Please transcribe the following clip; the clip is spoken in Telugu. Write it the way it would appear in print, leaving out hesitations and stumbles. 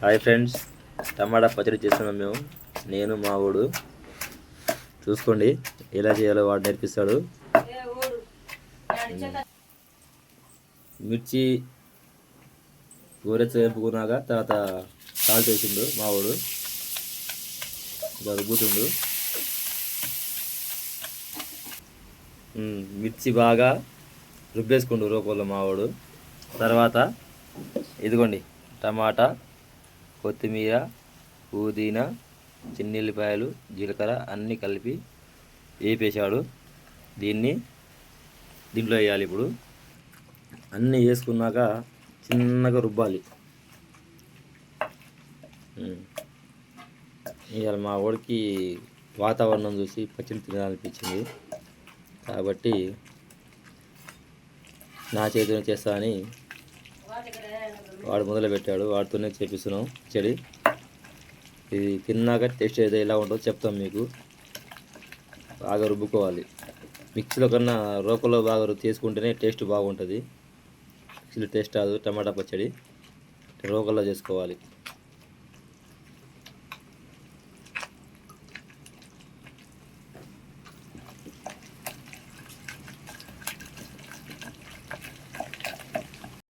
హాయ్ ఫ్రెండ్స్, టమాటా పచ్చడి చేస్తున్నాం మేము. నేను మా వాడు చూసుకోండి ఎలా చేయాలో వాడు నేర్పిస్తాడు. మిర్చి గోరెచ్చ వేపుకున్నాక తర్వాత సాల్ట్ వేసిండు మా వాడు, రుబ్బుతుండు. మిర్చి బాగా రుబ్బేసుకుండు రోకల్లో మా వాడు. తర్వాత ఇదిగోండి టమాటా, కొత్తిమీర, పుదీనా, చిన్నెల్లిపాయలు, జీలకర్ర అన్నీ కలిపి వేపేశాడు. దీంట్లో వేయాలి. ఇప్పుడు అన్నీ వేసుకున్నాక చిన్నగా రుబ్బాలి. ఇవాళ మా వాడికి వాతావరణం చూసి పచ్చడి తినాలనిపించింది కాబట్టి నా చేతిలో చేస్తా అని వాడు మొదలుపెట్టాడు. వాడితోనే చేపిస్తున్నాం చెడి. ఇది తిన్నాక టేస్ట్ అయితే ఎలా ఉంటుందో చెప్తాం మీకు. బాగా రుబ్బుకోవాలి. మిక్సీలో కన్నా రోకల్లో బాగా చేసుకుంటేనే టేస్ట్ బాగుంటుంది. మిక్సీలో టేస్ట్ రాదు. టమాటా పచ్చడి రోకల్లో చేసుకోవాలి.